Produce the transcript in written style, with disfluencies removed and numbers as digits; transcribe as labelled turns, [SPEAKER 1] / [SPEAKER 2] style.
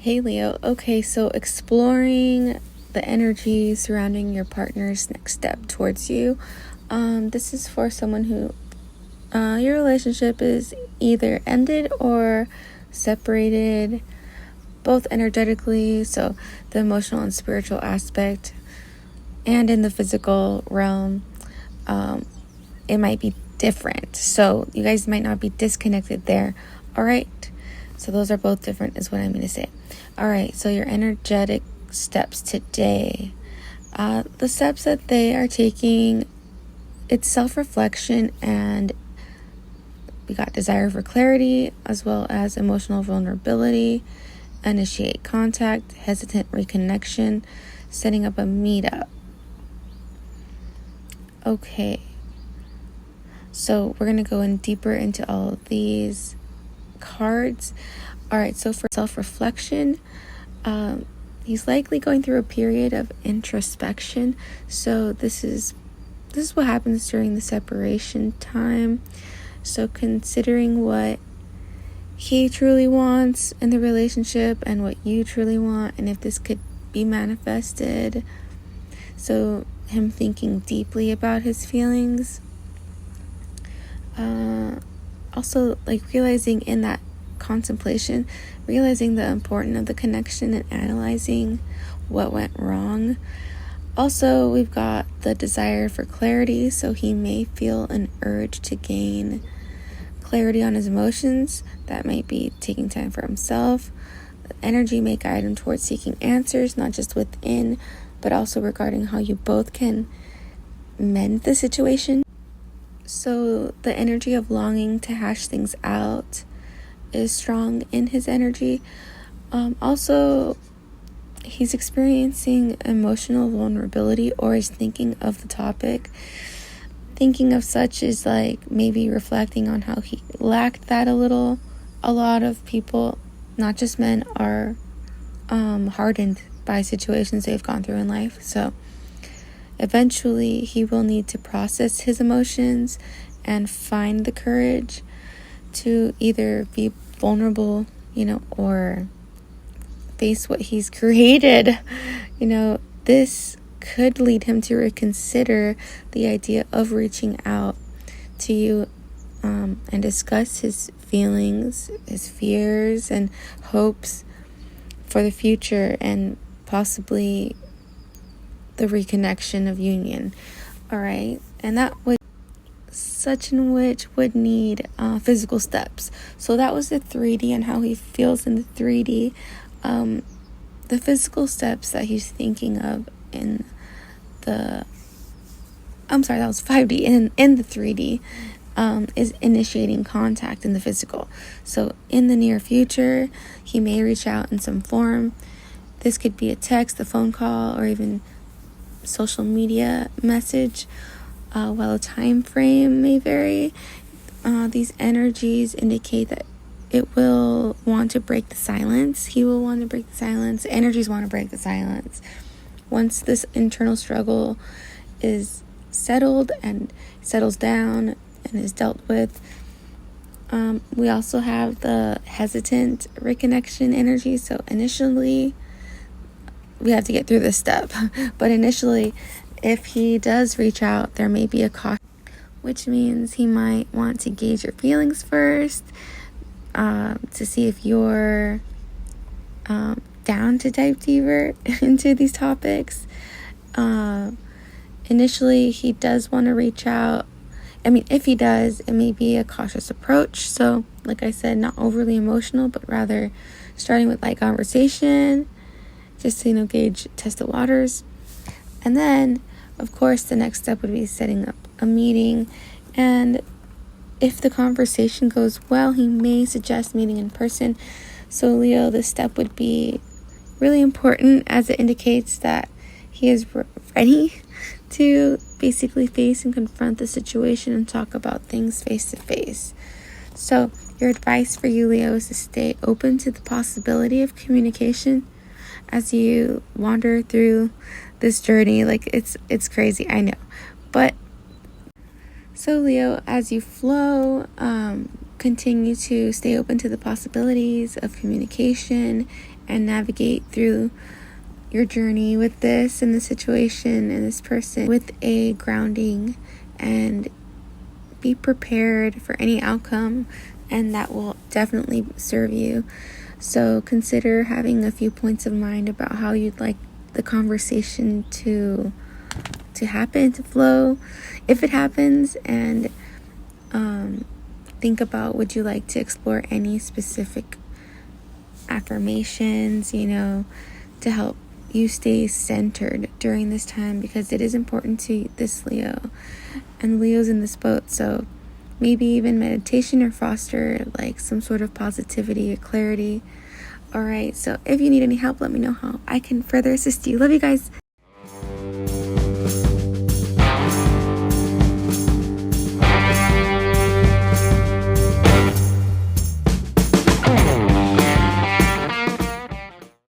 [SPEAKER 1] Hey Leo, okay, so exploring the energy surrounding your partner's next step towards you. This is for someone who your relationship is either ended or separated, both energetically, so the emotional and spiritual aspect, and in the physical realm. It might be different, so you guys might not be disconnected there. All right, so those are both different is what I'm going to say. All right, so your energetic steps today. The steps that they are taking, it's self-reflection, and we got desire for clarity as well as emotional vulnerability, initiate contact, hesitant reconnection, setting up a meetup. Okay, so we're going to go in deeper into all of these cards. All right, so for self-reflection, he's likely going through a period of introspection. So this is what happens during the separation time. So considering what he truly wants in the relationship and what you truly want, and if this could be manifested. So him thinking deeply about his feelings. Also, like realizing in that contemplation, realizing the importance of the connection and analyzing what went wrong. Also, we've got the desire for clarity, so he may feel an urge to gain clarity on his emotions. That might be taking time for himself. The energy may guide him towards seeking answers, not just within, but also regarding how you both can mend the situation. So the energy of longing to hash things out is strong in his energy. Also, he's experiencing emotional vulnerability or is thinking of the topic. Thinking of such is like maybe reflecting on how he lacked that a little. A lot of people, not just men, are hardened by situations they've gone through in life. So eventually he will need to process his emotions and find the courage to either be vulnerable, or face what he's created. This could lead him to reconsider the idea of reaching out to you and discuss his feelings, his fears, and hopes for the future, and possibly the reconnection of union. All right, and that would such in which would need physical steps. So that was the 3D and how he feels in the 3D. The physical steps that he's thinking of in that was 5D. In the 3D is initiating contact in the physical. So in the near future, he may reach out in some form. This could be a text, a phone call, or even social media message. While a time frame may vary, these energies indicate that it will want to break the silence. He will want to break the silence. Energies want to break the silence. Once this internal struggle is settled and settles down and is dealt with, we also have the hesitant reconnection energy. So initially, we have to get through this step. But initially, if he does reach out, there may be a caution, which means he might want to gauge your feelings first, to see if you're down to dive deeper into these topics. Initially, he does want to reach out. If he does, it may be a cautious approach. So, like I said, not overly emotional, but rather starting with light conversation, just to, test the waters. And then, of course, the next step would be setting up a meeting. And if the conversation goes well, he may suggest meeting in person. So, Leo, this step would be really important, as it indicates that he is ready to basically face and confront the situation and talk about things face to face. So, your advice for you, Leo, is to stay open to the possibility of communication as you wander through this journey. Like, it's crazy, I know. But so, Leo, as you flow, continue to stay open to the possibilities of communication and navigate through your journey with this and the situation and this person with a grounding, and be prepared for any outcome, and that will definitely serve you. So consider having a few points of mind about how you'd like the conversation to happen, to flow, if it happens, and think about, would you like to explore any specific affirmations, to help you stay centered during this time, because it is important to this Leo, and Leo's in this boat. So maybe even meditation, or foster like some sort of positivity or clarity. All right, so if you need any help, let me know how I can further assist you. Love you guys.